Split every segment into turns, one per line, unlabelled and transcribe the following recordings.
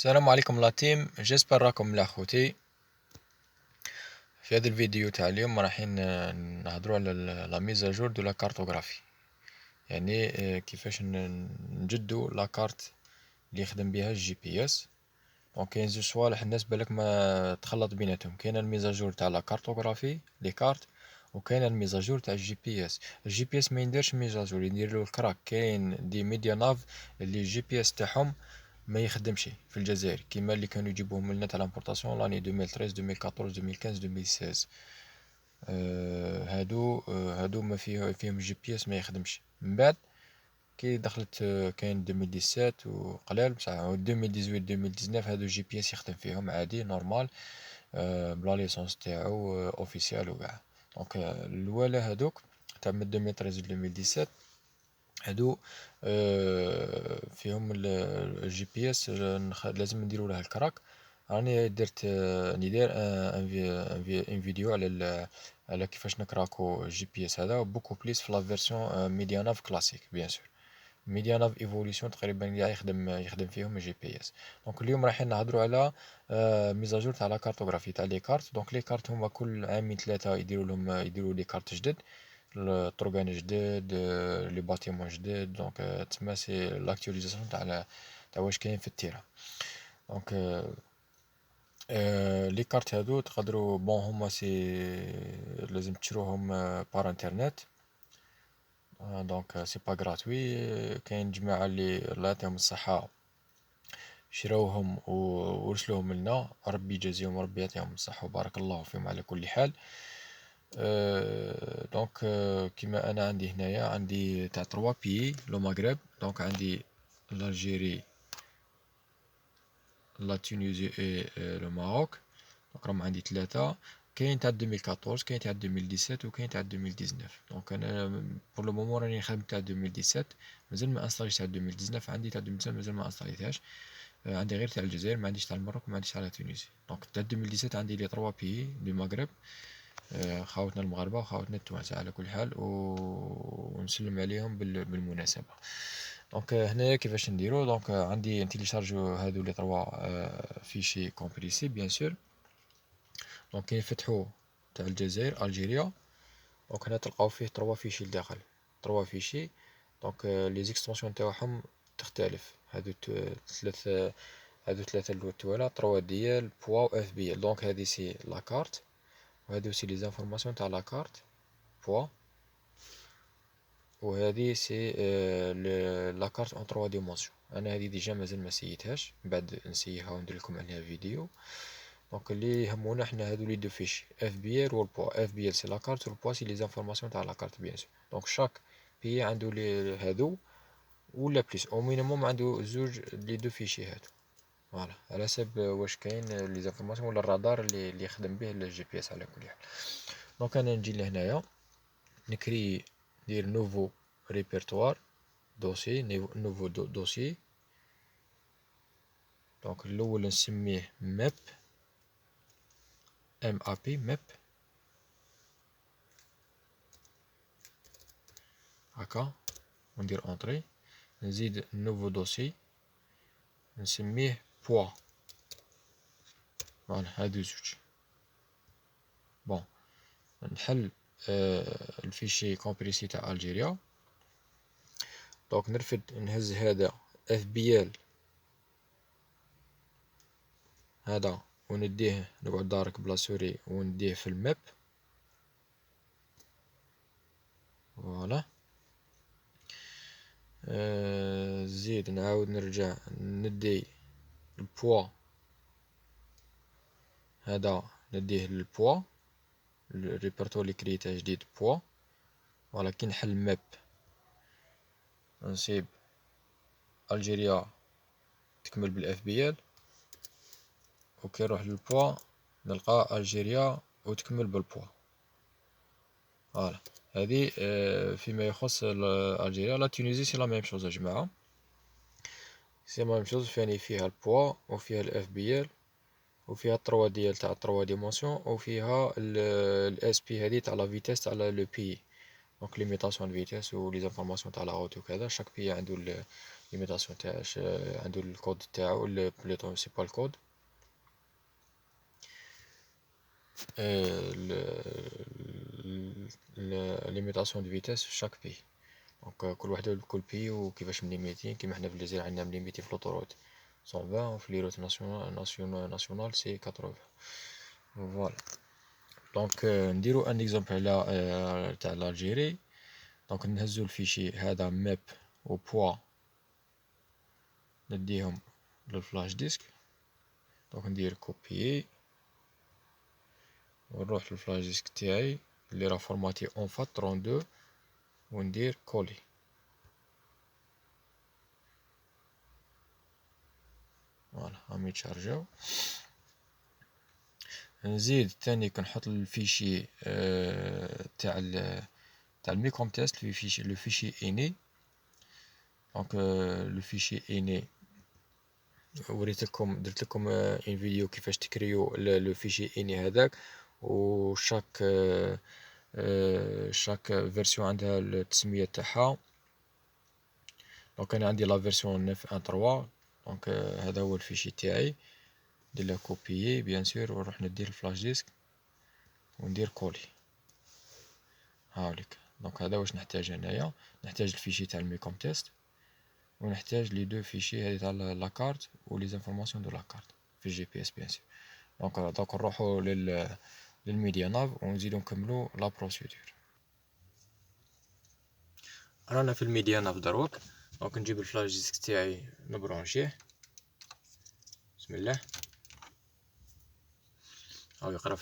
السلام عليكم لا تيم، جيسبر راكم ملاح خوتي. في هذا الفيديو تاع اليوم رايحين نهضروا على لا ميزاجور دو لا كارتوغرافي، يعني كيفاش نجدو لا كارت اللي يخدم بها الجي بي اس. دونك كاين زوج صوالح الناس بالك ما تخلط بيناتهم، كاين الميزاجور تاع لا كارتوغرافي لي كارت، وكاين الميزاجور تاع الجي بي اس. الجي بي اس ما ينديرش ميزاجور، يديرلو الكراك. كاين دي ميديا ناف اللي الجي بي اس تاعهم ما يخدمش في الجزائر، كيما اللي كانوا يجيبوهم لنا تاع لامبورطاسيون لاني 2013 2014 2015 2016. هادو ما فيهم جي بي اس ما يخدمش. من بعد كي دخلت كاين 2017 وقلال بصح 2018 2019 هادو جي بي اس يخدم فيهم عادي نورمال، بلا ليسونس تاعو اوفيسيال وكاع. دونك الوالا هادوك تاع من 2013 2017 هادو فيهم الجي بي اس لازم نديرو له الكراك. راني درت راني داير ان فيديو على كيفاش نكراكو الجي بي اس هذا بوكو بليس في لا فيرسيون ميدياناف كلاسيك بيان سور. ميدياناف ايفوليسيون تقريبا كاع يخدم فيهم الجي بي اس. دونك اليوم رايحين نهضروا على ميزاجور تاع لا كارتوغرافي تاع لي كارت. دونك لي كارت هما كل عامين ثلاثه يديروا لي كارت جدد، الطرقان جدد، لي باتيمون جدد. دونك تسمى سي لاكتواليزاسيون تاع واش كاين في التيران. دونك لي كارت هادو تقدروا بون هما لازم تشروهم بار انترنت. دونك سي با غراتوي. كاين جماعه اللي الله يعطيهم الصحه شراوهم ورسلوهم لنا، ربي يجازيهم وربي يعطيهم الصحه وبارك الله فيهم على كل حال. دونك كيما انا عندي هنايا عندي تاع 3 بي لو مغرب. دونك عندي الجيري، لا تونيزي اي لو ماروك. دونك راهم عندي ثلاثه. كاين تاع 2014، كاين تاع 2017 وكاين تاع 2019. دونك انا بور لو مومون راني خدمت تاع 2017، مازال ما انستاليش تاع 2019. عندي تاع 2019 مازال ما انستاليتهاش. عندي غير تاع الجزائر، ما عنديش تاع المغرب وما عنديش تاع تونس. دونك تاع 2017 عندي لي 3 بي دو المغرب، خاوتنا المغاربه وخاوتنا التوانسه على كل حال، ونسلم عليهم بالمناسبه. دونك هنايا كيفاش نديرو؟ دونك عندي نتيليشارجو هادو لي 3 فيشي كومبريسي بيان سور. دونك كينفتحو تاع الجزائر الجيريا. دونك هنا تلقاو فيه 3 فيشي لداخل، 3 فيشي. دونك لي زيكستونسيون تاعهم تختلف. هادو ثلاثه التوالا 3 ديال بوا و اف بي ال. دونك هادي سي لا كارت، وهادو سي لي زانفورماسيون تاع لا كارت بوا، وهذه سي لا كارت اون 3 ديمونسيون. انا هذه ديجا مازال ما سيتهاش، من بعد نسيها وندير لكم عليها فيديو. دونك اللي يهمونا حنا هادو لي دو فيشي اف بي ال والبوا. اف بي ال سي لا كارت والبوا سي لي زانفورماسيون تاع لا كارت بيان سور. دونك شاك بي عنده لي هادو ولا بليس او مينيموم عنده زوج لي دو فيشي هادو. فوالا على حسب واش كاين لي زانفورماسيون ولا الرادار اللي يخدم به الجي بي اس على كل حال. دونك انا نجي لهنايا نكري ندير نوفو ريبرتوار دوسي، نوفو دوسي. دونك الاول نسميه ماب، ام ا بي ماب هكا، وندير اونطري. نزيد نوفو دوسي نسميه بوا. فوالا هادو زوج. بون نحل الفيشي كومبريسي تاع الجيريا. دونك نرفد نهز هذا اف بي ال هذا ونديه، نقعد دارك بلا سوري ونديه في الماب. فوالا زيد نعاود نرجع ندي البوا هذا، نديه للبوا الريبرتو اللي كريته جديد بوا. فوالا كي نحل ماب نصيب الجيريا تكمل بالاف بي ال، وكي نروح للبوا نلقى الجيريا وتكمل بالبوا. فوالا هذه فيما يخص الجيريا. لا تونيزي سي لا ميم شوز يا جماعه، سي لا ميم شوز. فيها البوا وفيها الاف بي ال وفيها 3 ديال تاع 3 ديمونسيون وفيها الاس بي هذه تاع لا فيتيس تاع لو بي. دونك ليميتاسيون دو فيتاس و لي زانفورماسيون تاع لا روت وكذا. شاك بي عندو ليميتاسيون تاعش، عندو الكود تاعو بلوتو سي با الكود، ليميتاسيون دو فيتاس في شاك بي. دونك كل وحده كل بي وكيفاش مليميتين. كيما حنا في الجزائر عندنا مليميتي في لوطوروت 120 وفي لي روت ناسيونال سي 80. فوالا. دونك نديرو ان اكزومبل على تاع لالجيري. دونك نهزو الفيشي هذا ماب و بوا نديهم للفلاش ديسك. دونك ندير كوبيي ونروح للفلاش ديسك تاعي اللي راه فورماتي اون فات 32 وندير كولي. فوالا راهم يتشارجاو. نزيد تاني كنحط الفيشي تاع الميكروم تيست لو فيشي اني. دونك لو فيشي اني وريتلكم درت لكم ان فيديو كيفاش تكريو لو فيشي اني هذاك، و شاك فيرسيون عندها التسميه تاعها. دونك انا عندي لا فيرسيون 9.1.3. دونك هذا هو الفيشي تاعي. ندير له كوبيي بيان سور ونروح ندير الفلاش ديسك وندير كولي. هاوليك. دونك هذا واش نحتاج هنايا. نحتاج الفيشي تاع الميكوم تيست ونحتاج لي دو فيشي هذه تاع لا كارت و لي زانفورماسيون دو لا كارت في الجي بي اس بيان سور. دونك نروحو للميديا ناف ونزيدو نكملو لا بروسيدور. رانا في الميديا ناف دروك. دونك نجيب الفلاش ديسك تاعي نبرونشيه. بسم الله. او يقرا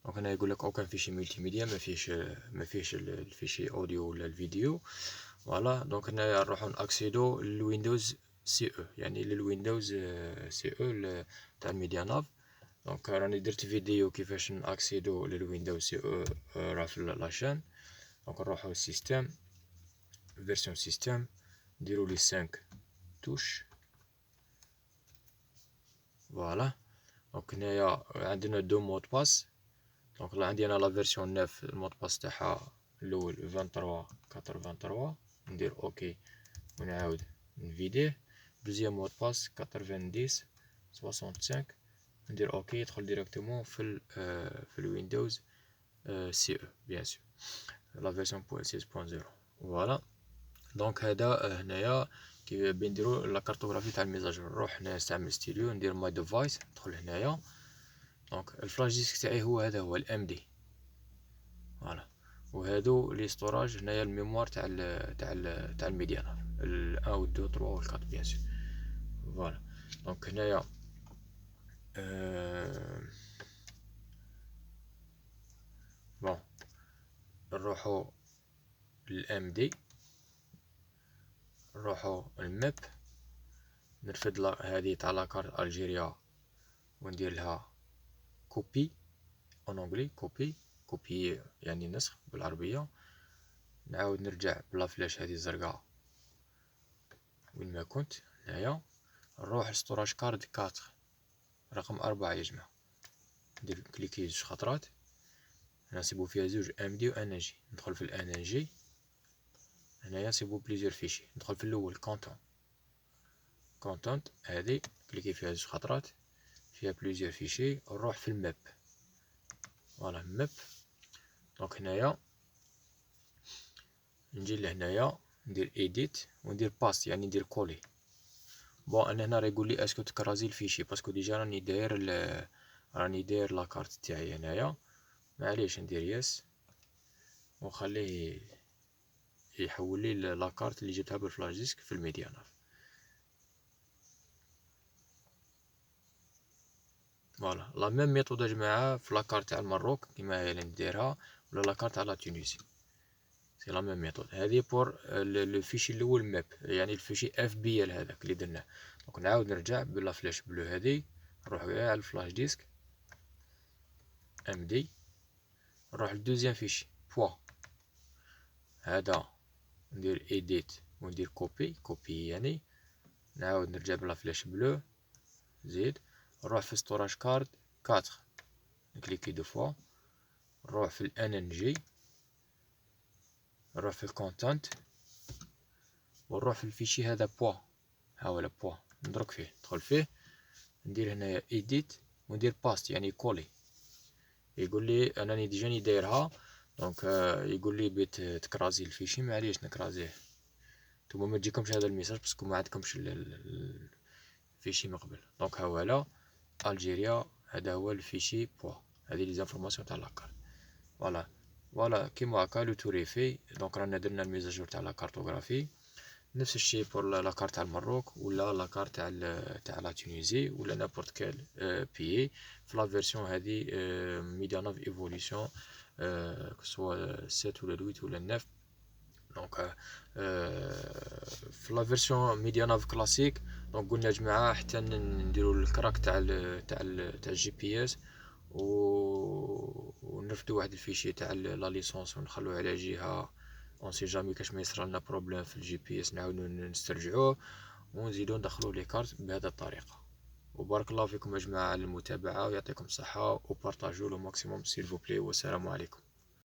دونك هنا يقول لك اوكان فيشي ملتي ميديا، ما فيش الفيشي اوديو ولا الفيديو. فوالا. دونك هنايا نروحو ناكسيدو للويندوز سي او، يعني للويندوز سي او تاع الميديا ناف. دونك راني درت فيديو كيفاش ناكسيدو للويندوز سي او راه في لاشين. دونك نروحو للسيستم، فيرسيون سيستم، نديرو لي 5 توش. فوالا. دونك هنايا عندنا دو مود باس. دونك عندي انا لا فيرسيون 9 المود باس تاعها الاول 23 ندير اوكي ونعاود نفيديه. دوزيام مود باس 90 65 ندير اوكي يدخل ديريكتومون في الويندوز سي او بيان سور لا فيرسيون 6.0. فوالا. دونك هذا هنايا كي بنديرو لا كارتوغرافي تاع الميزاجور. نروح هنا نستعمل ستيريو ندير ماي ديفايس ندخل هنايا. دونك الفلاش ديسك تاعي هذا هو الام دي. فوالا. وهادو لي ستوراج هنايا الميموار تاع الميديا ناف ال 1 و 2 و 3 و 4 بيان سور. فوالا. دونك هنايا بون نروحو للام دي، نروحو الماب، نرفد هادي تاع لاكارت الجيريا وندير لها كوبي اون انجلي. كوبي يعني نسخ بالعربيه. نعاود نرجع بلا فلاش هذه الزرقاء وين ما كنت هنايا. نروح لستوراج كارد 4 رقم 4 يا جماعه. ندير كليكي زوج خطرات. نسيبو فيها زوج ام دي و ان جي. ندخل في الان ان جي. هنايا نسيبو بليزيور فيشي. ندخل في الاول كونتونت هذه كليكي فيها زوج خطرات فيها بليزيور فيشي. نروح في الماب. فوالا ماب. دونك هنايا نجي لهنايا ندير ايديت وندير باست يعني ندير كولي. بون انا هنا راه يقول لي اسكو تكرازي الفيشي باسكو ديجا راني داير لاكارت تاعي هنايا. معليش ندير يس ونخليه يحول لي لاكارت اللي جبتها بالفلاش ديسك في الميديا ناف. فوالا. لا ميم ميثود يا جماعه في لاكارت تاع المروك كيما هي اللي نديرها ولا لاكارت تاع لا تونسي. سي لا ميم ميثود. هذه بور لو فيشي الاول ماب يعني الفيشي اف بي ال هذاك اللي درناه. دونك نعاود نرجع بلا فلاش بلو هذه نروح على الفلاش ديسك ام دي. نروح للدوزيام فيشي بوا هذا ندير ايديت وندير كوبي يعني. نعاود نرجع بلا فلاش بلو زيد. نروح في ستوراج كارد 4 نكليكي دو فوا. نروح في الان ان جي نروح في الكونتنت ونروح في الفيشي هذا بوا، ها هو بوا، ندرك فيه، ندخل فيه، ندير هنايا ايديت وندير باست يعني كولي. يقول لي انني ديجاني دايرها، دونك يقول لي بيت تكرازي الفيشي، معليش نكرازيه. نتوما ما تجيكمش هذا الميساج باسكو ما عندكمش الفيشي من قبل. دونك ها هو لا الجيريا، هذا هو الفيشي بوا، هذه لي زانفورماسيون تاع لاكارت. فوالا فوالا كيما هكا لو توري في. دونك رانا درنا الميزاجور تاع لا كارتوغرافي. نفس الشيء بور لا كارت تاع المروك ولا لا كارت تاع لا تونيزي ولا نابورت كال بيي في لا فيرسيون هذه ميديانوف ايفوليسيون كسوا 7 ولا 8 ولا 9. دونك في لا فيرسيون ميديانوف كلاسيك، دونك قلنا يا جماعه حتى نديرو الكراك تاع الجي بي اس ونرفدو واحد الفيشي تاع لا ليسونس ونخلوه على جهه، اون سي جامي كاش ما يصرى لنا بروبليم في الجي بي اس نعاودو نسترجعوه ونزيدو ندخلو لي كارت بهذه الطريقه. وبارك الله فيكم يا جماعه على المتابعه، ويعطيكم الصحه، وبارطاجوا لو ماكسيموم سيل فو بلي، والسلام عليكم.